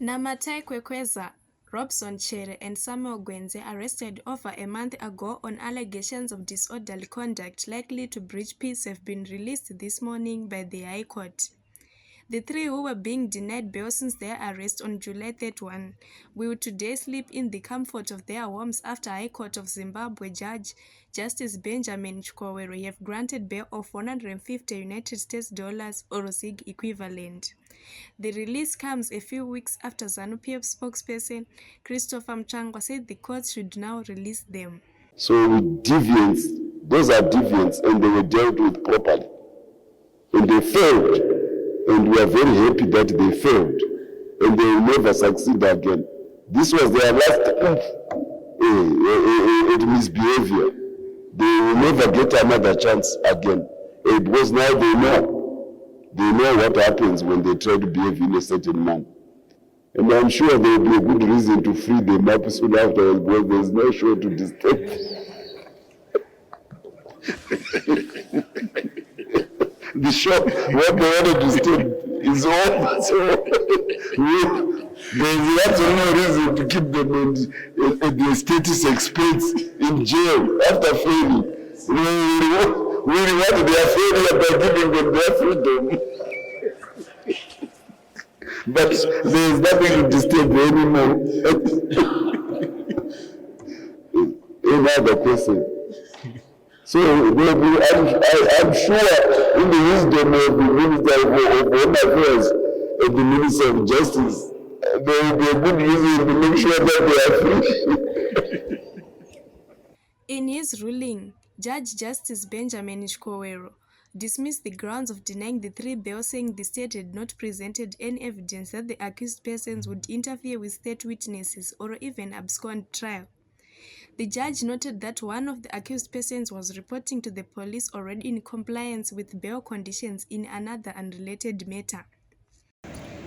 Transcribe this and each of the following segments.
Namatai Kwekweza, Robson Chere and Samuel Gwenze arrested over a month ago on allegations of disorderly conduct likely to breach peace have been released this morning by the High Court. The three who were being denied bail since their arrest on July 31 will today sleep in the comfort of their homes after High Court of Zimbabwe Judge Justice Benjamin Chiwenga have granted bail of $150 United States or ZiG equivalent. The release comes a few weeks after Zanu PF spokesperson Christopher Mutsvangwa said the court should now release them. So deviants, those are deviants, and they were dealt with properly. And they failed, and we are very happy that they failed, and they will never succeed again. This was their last misbehavior. They will never get another chance again, because now they know what happens when they try to behave in a certain manner. And I'm sure there will be a good reason to free them up soon afterwards, because there's no show to disturb. The shop, what they wanted to disturb is over, so there's absolutely no reason to keep them at the status expense in jail after failing. We reward their failure by giving them their freedom. But there is nothing to disturb anymore. Any other person? So I'm sure in the wisdom of the Minister of Home Affairs and the Minister of Justice, there will be a good reason to make sure that they are free. In his ruling, Judge Justice Benjamin Chiwenga dismissed the grounds of denying the three bail, saying the state had not presented any evidence that the accused persons would interfere with state witnesses or even abscond trial. The judge noted that one of the accused persons was reporting to the police already in compliance with bail conditions in another unrelated matter.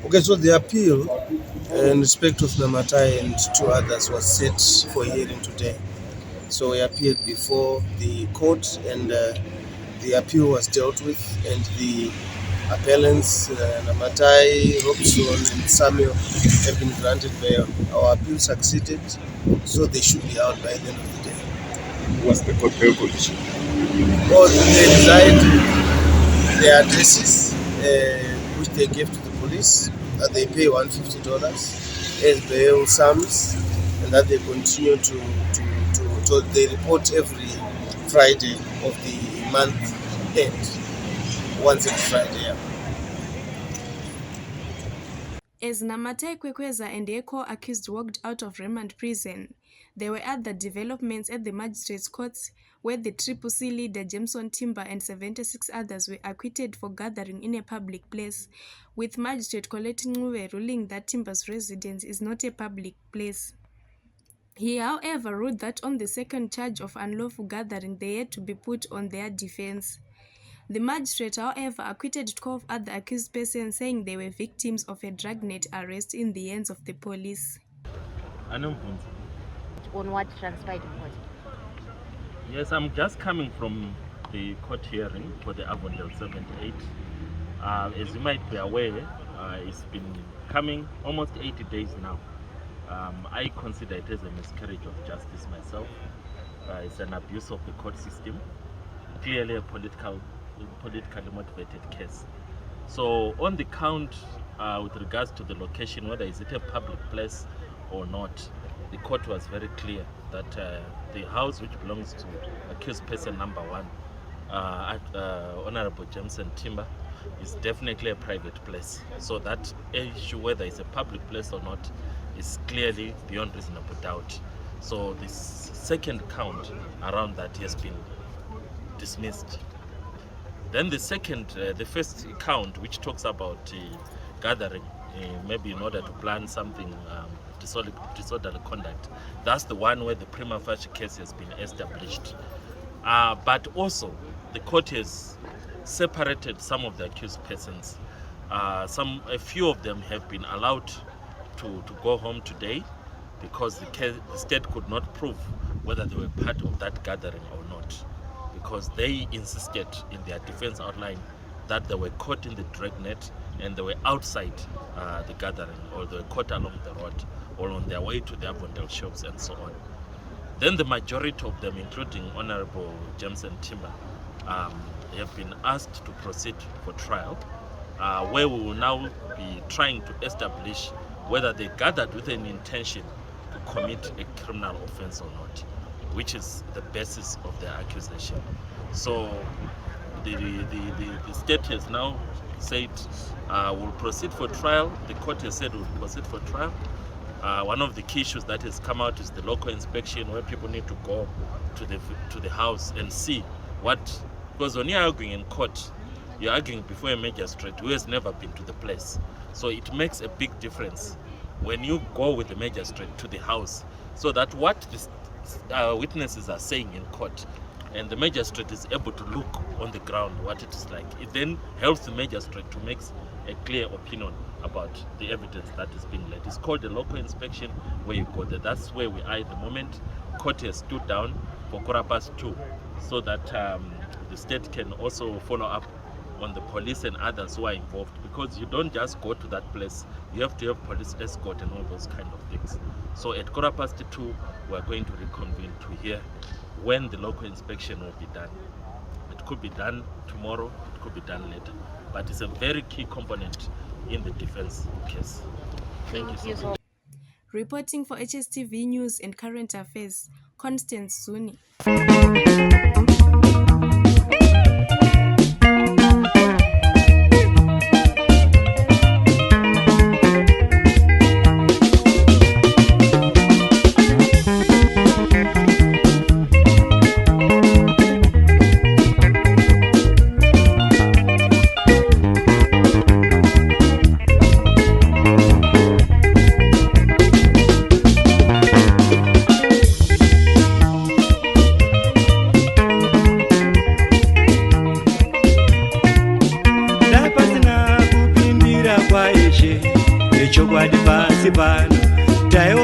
Okay, so the appeal in respect of Namatai and two others was set for hearing today. So we appeared before the court, and the appeal was dealt with, and the appellants, Namatai, Robson and Samuel, have been granted bail. Our appeal succeeded, so they should be out by the end of the day. What's the court bail condition? Well, they reside their addresses, which they gave to the police, that they pay $150 as bail sums, and that they continue to they report every Friday of the month end, once every Friday. Yeah. As Namatai Kwekweza and the co-accused walked out of remand prison, there were other developments at the magistrates' courts where the Triple C leader Jameson Timba and 76 others were acquitted for gathering in a public place, with Magistrate Colette Ncube ruling that Timba's residence is not a public place. He, however, ruled that on the second charge of unlawful gathering, they had to be put on their defense. The magistrate, however, acquitted 12 other accused persons, saying they were victims of a dragnet arrest in the hands of the police. On what transpired in court? Yes, I'm just coming from the court hearing for the Avondale 78. As you might be aware, it's been coming almost 80 days now. I consider it as a miscarriage of justice myself. It's an abuse of the court system, clearly a politically motivated case. So on the count with regards to the location, whether is it a public place or not, the court was very clear that the house which belongs to accused person number 1, Honorable Jameson Timba, is definitely a private place. So that issue, whether it's a public place or not, is clearly beyond reasonable doubt. So this second count around that has been dismissed. Then the first count, which talks about gathering, maybe in order to plan something disorderly conduct, that's the one where the prima facie case has been established. But also, the court has separated some of the accused persons. A few of them have been allowed to go home today because the state could not prove whether they were part of that gathering or not, because they insisted in their defense outline that they were caught in the dragnet and they were outside the gathering, or they were caught along the road, or on their way to their bondel shops and so on. Then the majority of them, including Honorable James and Timba, have been asked to proceed for trial, where we will now be trying to establish whether they gathered with an intention to commit a criminal offense or not, which is the basis of their accusation. So the state has now said we'll proceed for trial. The court has said we'll proceed for trial. One of the key issues that has come out is the local inspection, where people need to go to the house and see what, because when you're arguing in court, you're arguing before a magistrate who has never been to the place. So it makes a big difference when you go with the magistrate to the house, so that what the witnesses are saying in court, and the magistrate is able to look on the ground what it is like. It then helps the magistrate to make a clear opinion about the evidence that is being laid. It's called a local inspection, where you go there. That's where we are at the moment. Court has stood down for Korapas 2, so that the state can also follow up on the police and others who are involved, because you don't just go to that place, you have to have police escort and all those kind of things. So at 2:15 we are going to reconvene to hear when the local inspection will be done. It could be done tomorrow, it could be done later, but it's a very key component in the defense case. Thank you so much. Reporting for HSTV News and Current Affairs, Constance Zuni. Chokwadi pasi pano